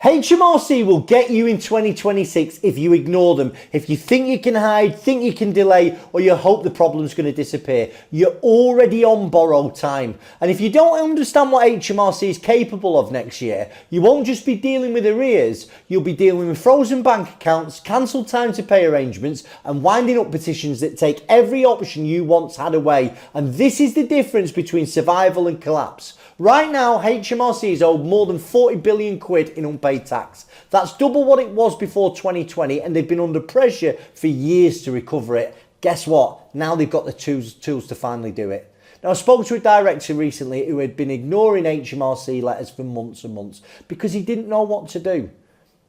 HMRC will get you in 2026 if you ignore them. If you think you can hide, think you can delay, or you hope the problem's going to disappear, you're already on borrowed time. And if you don't understand what HMRC is capable of next year, you won't just be dealing with arrears, you'll be dealing with frozen bank accounts, cancelled time to pay arrangements, and winding up petitions that take every option you once had away. And this is the difference between survival and collapse. Right now, HMRC is owed more than 40 billion quid in unpaid tax. That's double what it was before 2020, and they've been under pressure for years to recover it. Guess what? Now they've got the tools to finally do it. Now, I spoke to a director recently who had been ignoring HMRC letters for months and months because he didn't know what to do.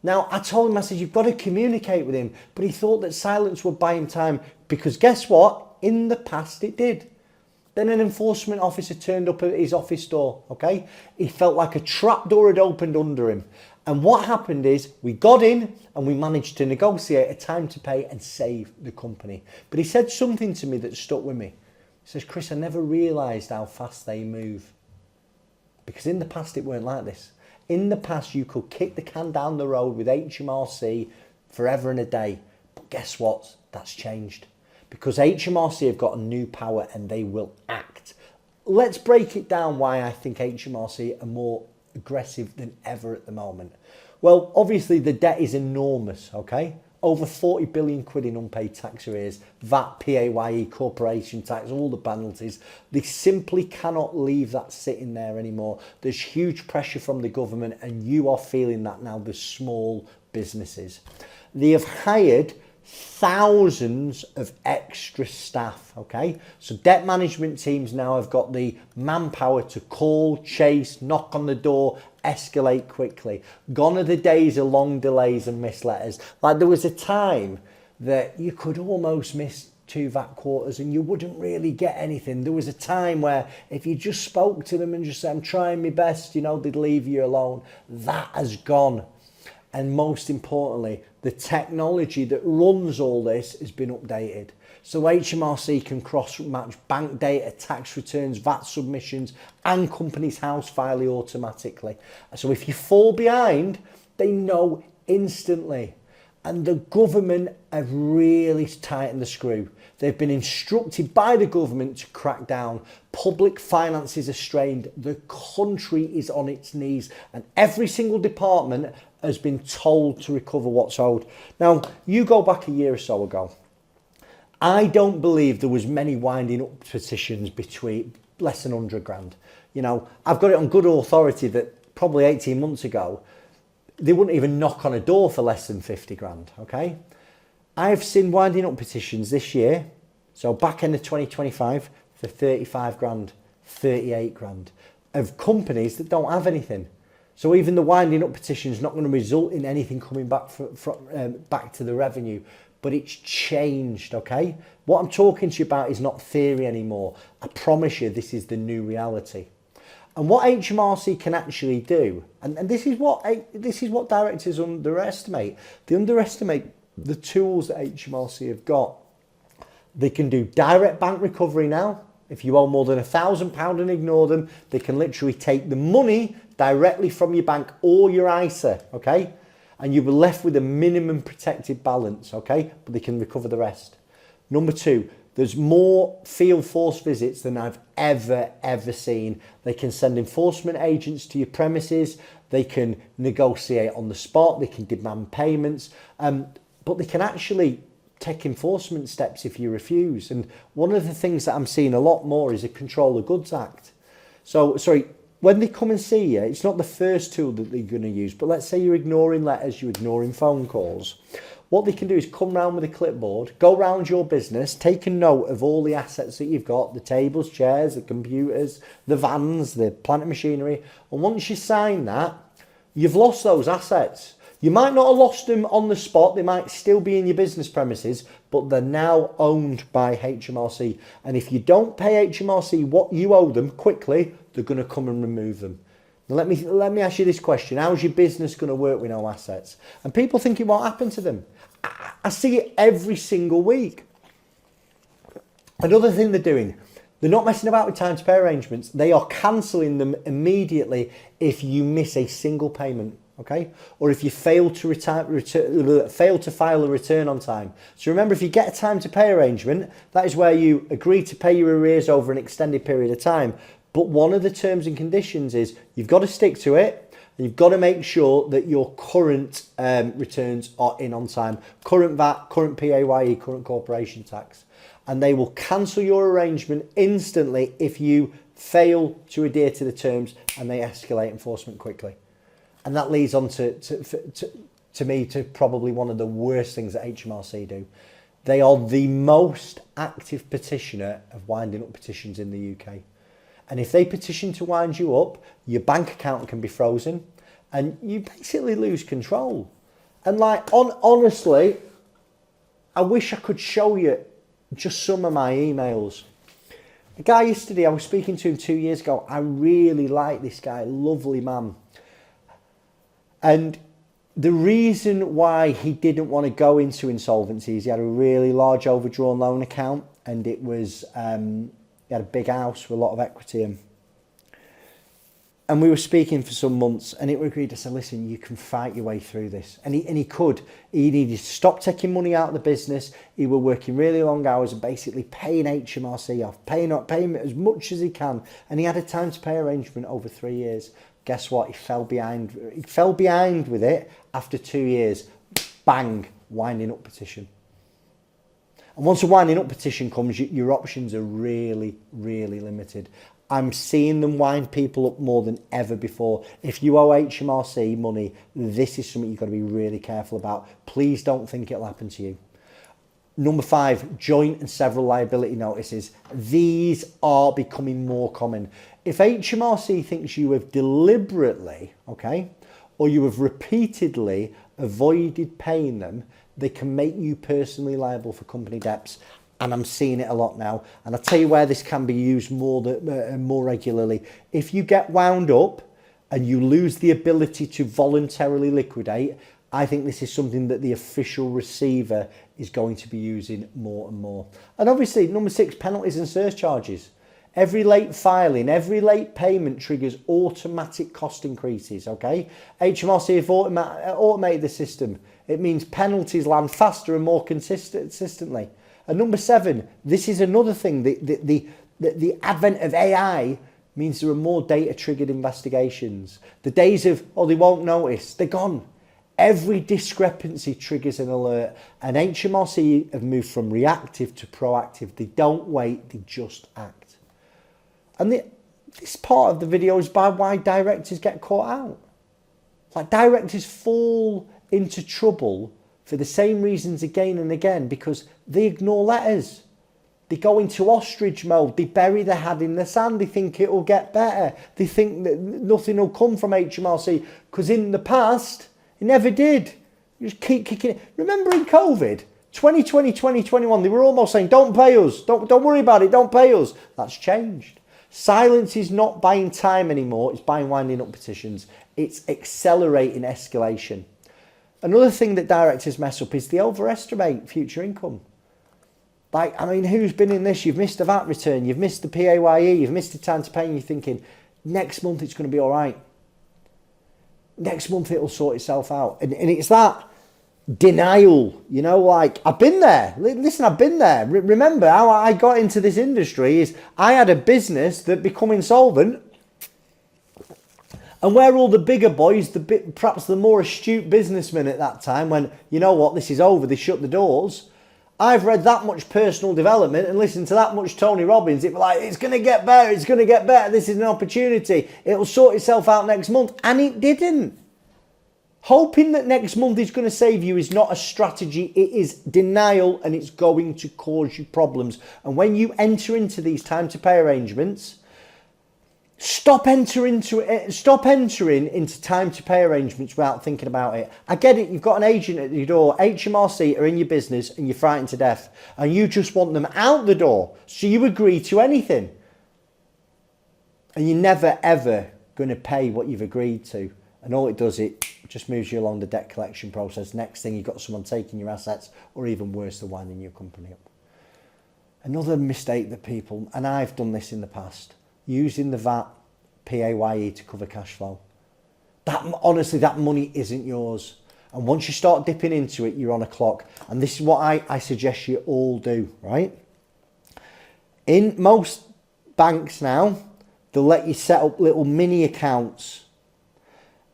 Now, I told him, I said, you've got to communicate with him, but he thought that silence would buy him time because guess what? In the past, it did. Then an enforcement officer turned up at his office door, okay? He felt like a trapdoor had opened under him. And what happened is we got in and we managed to negotiate a time to pay and save the company. But he said something to me that stuck with me. He says, Chris, I never realised how fast they move. Because in the past it weren't like this. In the past you could kick the can down the road with HMRC forever and a day. But guess what? That's changed. Because HMRC have got a new power and they will act. Let's break it down why I think HMRC are more aggressive than ever at the moment. Well, obviously the debt is enormous, okay? Over 40 billion quid in unpaid tax arrears, VAT, PAYE, corporation tax, all the penalties. They simply cannot leave that sitting there anymore. There's huge pressure from the government and you are feeling that now, the small businesses. They have hired thousands of extra staff, okay? So debt management teams now have got the manpower to call, chase, knock on the door, escalate quickly. Gone are the days of long delays and missed letters. Like there was a time that you could almost miss 2 VAT quarters and you wouldn't really get anything. There was a time where if you just spoke to them and just said, I'm trying my best, you know, they'd leave you alone. That has gone. And most importantly, the technology that runs all this has been updated. So HMRC can cross-match bank data, tax returns, VAT submissions, and companies' house filing automatically. So if you fall behind, they know instantly. And the government have really tightened the screw. They've been instructed by the government to crack down. Public finances are strained. The country is on its knees. And every single department has been told to recover what's owed. Now, you go back a year or so ago. I don't believe there was many winding up petitions between less than 100 grand. You know, I've got it on good authority that probably 18 months ago, they wouldn't even knock on a door for less than 50 grand, okay? I've seen winding up petitions this year, so back end of 2025, for 35 grand, 38 grand, of companies that don't have anything. So even the winding up petition is not going to result in anything coming back back to the revenue, but it's changed, okay? What I'm talking to you about is not theory anymore. I promise you this is the new reality. And what HMRC can actually do, and this is what directors underestimate. They underestimate the tools that HMRC have got. They can do direct bank recovery now. If you owe more than £1,000 and ignore them, they can literally take the money directly from your bank or your ISA, okay? And you'll be left with a minimum protected balance, okay? But they can recover the rest. Number 2, there's more field force visits than I've ever seen. They can send enforcement agents to your premises. They can negotiate on the spot. They can demand payments. But they can actually take enforcement steps if you refuse. And one of the things that I'm seeing a lot more is a Control of Goods Act. So, sorry, when they come and see you, it's not the first tool that they're going to use. But let's say you're ignoring letters, you're ignoring phone calls. What they can do is come round with a clipboard, go round your business, take a note of all the assets that you've got, the tables, chairs, the computers, the vans, the plant and machinery. And once you sign that, you've lost those assets. You might not have lost them on the spot. They might still be in your business premises, but they're now owned by HMRC. And if you don't pay HMRC what you owe them quickly, they're going to come and remove them. Now let me ask you this question. How's your business going to work with no assets? And people think it won't happen to them. I see it every single week. Another thing they're doing, they're not messing about with time to pay arrangements. They are cancelling them immediately if you miss a single payment. okay? Or if you fail to file a return on time. So remember, if you get a time to pay arrangement, that is where you agree to pay your arrears over an extended period of time. But one of the terms and conditions is you've got to stick to it. And you've got to make sure that your current returns are in on time. Current VAT, current PAYE, current corporation tax. And they will cancel your arrangement instantly if you fail to adhere to the terms, and they escalate enforcement quickly. And that leads on to me to probably one of the worst things that HMRC do. They are the most active petitioner of winding up petitions in the UK. And if they petition to wind you up, your bank account can be frozen and you basically lose control. And like, honestly, I wish I could show you just some of my emails. The guy yesterday, I was speaking to him 2 years ago. I really like this guy, lovely man. And the reason why he didn't want to go into insolvency is he had a really large overdrawn loan account, and it was he had a big house with a lot of equity in. And we were speaking for some months, and it was agreed. I said, listen, you can fight your way through this. And he could. He needed to stop taking money out of the business. He was working really long hours and basically paying HMRC off, paying as much as he can. And he had a time to pay arrangement over 3 years. Guess what? He fell behind. He fell behind with it after 2 years. Bang, winding up petition. And once a winding up petition comes, your options are really, really limited. I'm seeing them wind people up more than ever before. If you owe HMRC money, this is something you've got to be really careful about. Please don't think it'll happen to you. Number 5, joint and several liability notices. These are becoming more common. If HMRC thinks you have deliberately, okay, or you have repeatedly avoided paying them, they can make you personally liable for company debts. And I'm seeing it a lot now. And I'll tell you where this can be used more regularly. If you get wound up and you lose the ability to voluntarily liquidate, I think this is something that the official receiver is going to be using more and more. And obviously, number 6, penalties and surcharges. Every late filing, every late payment triggers automatic cost increases, okay? HMRC have automated the system. It means penalties land faster and more consistently. And number 7, this is another thing. The advent of AI means there are more data-triggered investigations. The days of, oh, they won't notice, they're gone. Every discrepancy triggers an alert. And HMRC have moved from reactive to proactive. They don't wait, they just act. And this part of the video is by why directors get caught out. Like, directors fall into trouble for the same reasons again and again, because they ignore letters. They go into ostrich mode. They bury their head in the sand. They think it will get better. They think that nothing will come from HMRC, because in the past, it never did. You just keep kicking it. Remember in COVID, 2020, 2021, they were almost saying, don't pay us. Don't worry about it. Don't pay us. That's changed. Silence is not buying time anymore. It's buying winding up petitions. It's accelerating escalation. Another thing that directors mess up is they overestimate future income. Like, I mean, who's been in this? You've missed a VAT return, you've missed the PAYE, you've missed the time to pay, and you're thinking, next month it's going to be all right. Next month it'll sort itself out. And it's that denial, you know, like, I've been there. Listen, I've been there. Remember how I got into this industry is I had a business that became insolvent. And where all the bigger boys, perhaps the more astute businessmen at that time went, you know what, this is over, they shut the doors. I've read that much personal development and listened to that much Tony Robbins. It was like, it's going to get better, it's going to get better, this is an opportunity. It'll sort itself out next month. And it didn't. Hoping that next month is going to save you is not a strategy. It is denial, and it's going to cause you problems. And when you enter into these time to pay arrangements, stop entering into time to pay arrangements without thinking about it. I get it. You've got an agent at your door. HMRC are in your business and you're frightened to death and you just want them out the door. So you agree to anything. And you're never, ever going to pay what you've agreed to. And all it does, it just moves you along the debt collection process. Next thing, you've got someone taking your assets, or even worse, they're winding your company up. Another mistake that people, and I've done this in the past, using the VAT PAYE to cover cash flow. honestly, that money isn't yours. And once you start dipping into it, you're on a clock. And this is what I suggest you all do, right? In most banks now, they'll let you set up little mini accounts.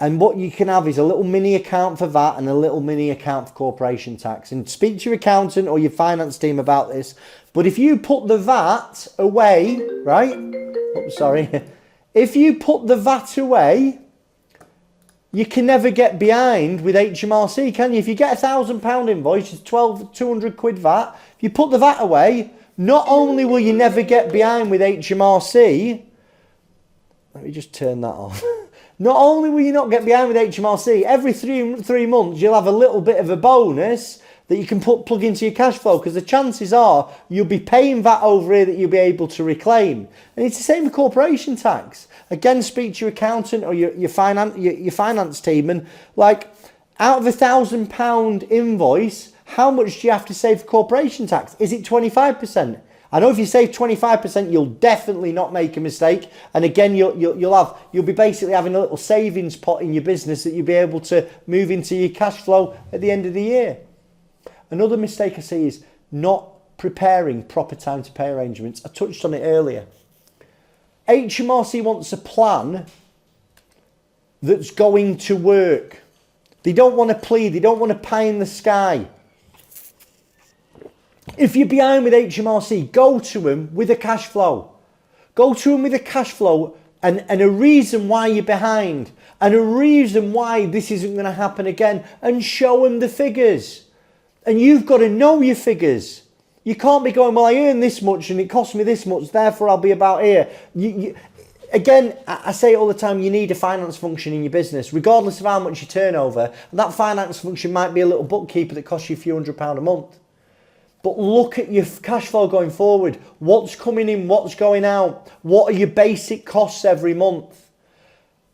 And what you can have is a little mini account for VAT and a little mini account for corporation tax. And speak to your accountant or your finance team about this. But if you put the VAT away, right? Oops, sorry. If you put the VAT away, you can never get behind with HMRC, can you? If you get £1,000 invoice, it's 200 quid VAT. If you put the VAT away, not only will you never get behind with HMRC, let me just turn that off. Not only will you not get behind with HMRC, every three months you'll have a little bit of a bonus that you can plug into your cash flow, because the chances are you'll be paying VAT over here that you'll be able to reclaim. And it's the same with corporation tax. Again, speak to your accountant or your finance team, and like, out of £1,000 invoice, how much do you have to save for corporation tax? Is it 25%? I know if you save 25%, you'll definitely not make a mistake. And again, you'll be basically having a little savings pot in your business that you'll be able to move into your cash flow at the end of the year. Another mistake I see is not preparing proper time to pay arrangements. I touched on it earlier. HMRC wants a plan that's going to work. They don't want to plead. They don't want to pie in the sky. If you're behind with HMRC, go to them with a cash flow. Go to them with a cash flow and a reason why you're behind and a reason why this isn't going to happen again, and show them the figures. And you've got to know your figures. You can't be going, well, I earn this much and it costs me this much, therefore I'll be about here. Again, I say it all the time, you need a finance function in your business, regardless of how much you turn over. And that finance function might be a little bookkeeper that costs you a few £100 a month. But look at your cash flow going forward. What's coming in, what's going out? What are your basic costs every month?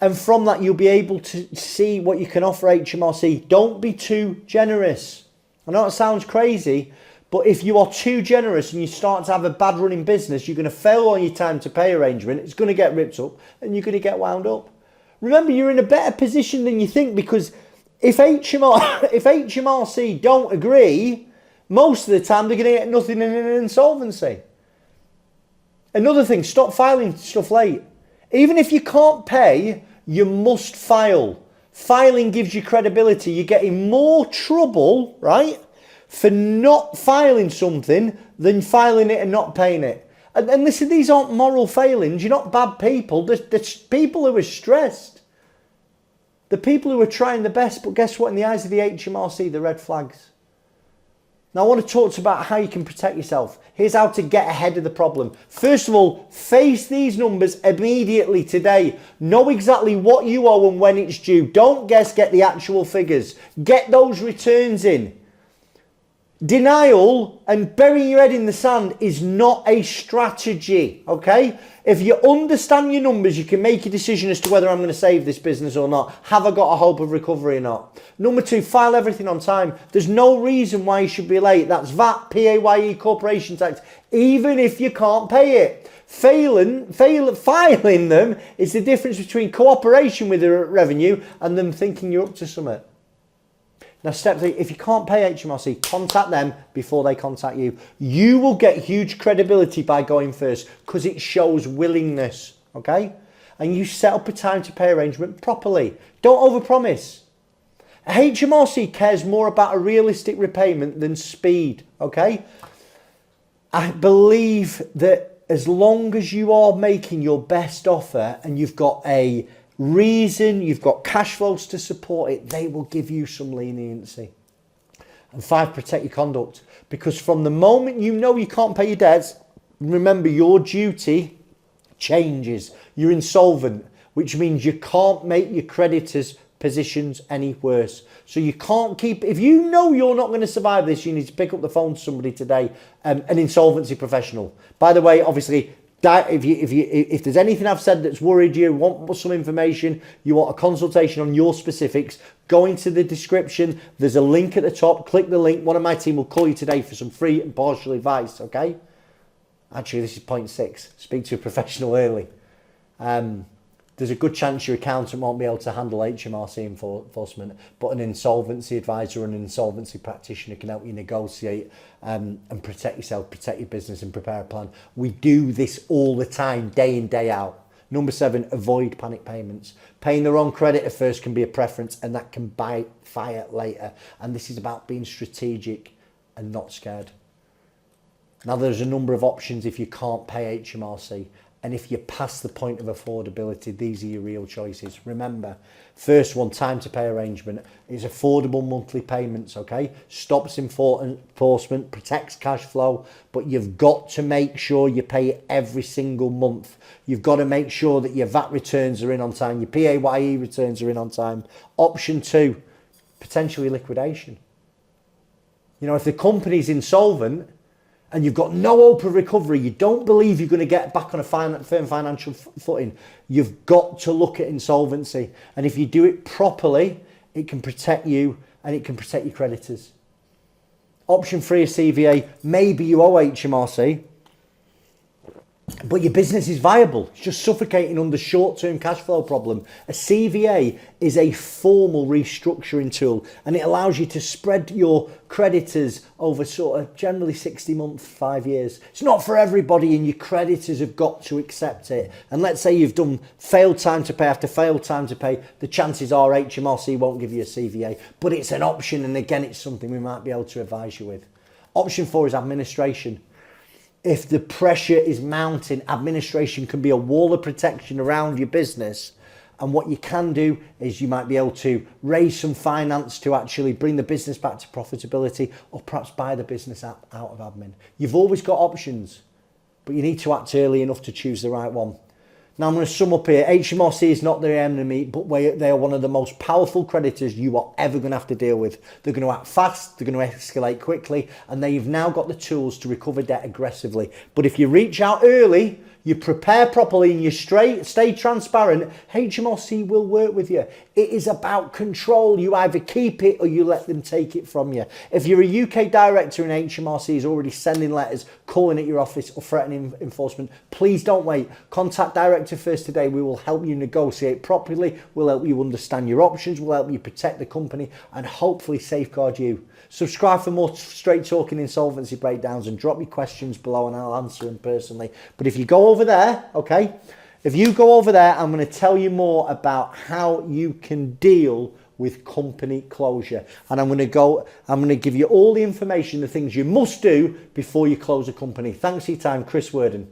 And from that, you'll be able to see what you can offer HMRC. Don't be too generous. I know it sounds crazy, but if you are too generous and you start to have a bad running business, you're going to fail on your time to pay arrangement. It's going to get ripped up and you're going to get wound up. Remember, you're in a better position than you think, because if HMRC don't agree, most of the time they're going to get nothing in an insolvency. Another thing, stop filing stuff late. Even if you can't pay, you must file. Filing gives you credibility. You're getting more trouble, right, for not filing something than filing it and not paying it. And listen, these aren't moral failings. You're not bad people. There's people who are stressed. The people who are trying the best, but guess what? In the eyes of the HMRC, the red flags. Now, I want to talk about how you can protect yourself. Here's how to get ahead of the problem. First of all, face these numbers immediately today. Know exactly what you owe and when it's due. Don't guess, get the actual figures. Get those returns in. Denial and burying your head in the sand is not a strategy, okay? If you understand your numbers, you can make a decision as to whether I'm going to save this business or not. Have I got a hope of recovery or not? Number two, file everything on time. There's no reason why you should be late. That's VAT, PAYE, corporation tax, even if you can't pay it. Filing them is the difference between cooperation with the revenue and them thinking you're up to something. Now, step three, if you can't pay HMRC, contact them before they contact you. You will get huge credibility by going first, because it shows willingness, okay? And you set up a time to pay arrangement properly. Don't overpromise. HMRC cares more about a realistic repayment than speed, okay? I believe that as long as you are making your best offer and you've got a reason, you've got cash flows to support it, they will give you some leniency. And five, protect your conduct, because from the moment you know you can't pay your debts, remember your duty changes. You're insolvent, which means you can't make your creditors' positions any worse. So you can't keep, if you know you're not going to survive this, you need to pick up the phone to somebody today, an insolvency professional. By the way, obviously, if there's anything I've said that's worried you, want some information, you want a consultation on your specifics, go into the description. There's a link at the top. Click the link. One of my team will call you today for some free and partial advice, okay? Actually, this is point 6. Speak to a professional early. there's a good chance your accountant won't be able to handle HMRC enforcement, but an insolvency advisor or an insolvency practitioner can help you negotiate and protect yourself, protect your business and prepare a plan. We do this all the time, day in, day out. Number 7, avoid panic payments. Paying the wrong creditor first can be a preference and that can backfire later. And this is about being strategic and not scared. Now, there's a number of options if you can't pay HMRC. And if you're past the point of affordability, these are your real choices. Remember, first one, time to pay arrangement is affordable monthly payments, okay? Stops enforcement, protects cash flow, but you've got to make sure you pay it every single month. You've got to make sure that your VAT returns are in on time, your PAYE returns are in on time. Option 2, potentially liquidation. You know, if the company's insolvent, and you've got no hope of recovery, you don't believe you're going to get back on a firm financial footing, you've got to look at insolvency. And if you do it properly, it can protect you and it can protect your creditors. Option 3 is CVA. Maybe you owe HMRC, but your business is viable. It's just suffocating under short-term cash flow problem. A CVA is a formal restructuring tool and it allows you to spread your creditors over sort of generally 60 months, 5 years. It's not for everybody and your creditors have got to accept it. And let's say you've done failed time to pay after failed time to pay, the chances are HMRC won't give you a CVA, but it's an option and again, it's something we might be able to advise you with. Option 4 is administration. If the pressure is mounting, administration can be a wall of protection around your business. And what you can do is you might be able to raise some finance to actually bring the business back to profitability or perhaps buy the business out of admin. You've always got options, but you need to act early enough to choose the right one. Now I'm going to sum up here. HMRC is not their enemy, but they are one of the most powerful creditors you are ever going to have to deal with. They're going to act fast, they're going to escalate quickly, and they've now got the tools to recover debt aggressively. But if you reach out early, you prepare properly and you stay transparent, HMRC will work with you. It is about control. You either keep it or you let them take it from you. If you're a UK director and HMRC is already sending letters, calling at your office or threatening enforcement, please don't wait. Contact Director First today. We will help you negotiate properly. We'll help you understand your options. We'll help you protect the company and hopefully safeguard you. Subscribe for more straight talking insolvency breakdowns and drop your questions below and I'll answer them personally. But if you go over there, okay, if you go over there, I'm going to tell you more about how you can deal with company closure. And I'm going to give you all the information, the things you must do before you close a company. Thanks for your time, Chris Worden.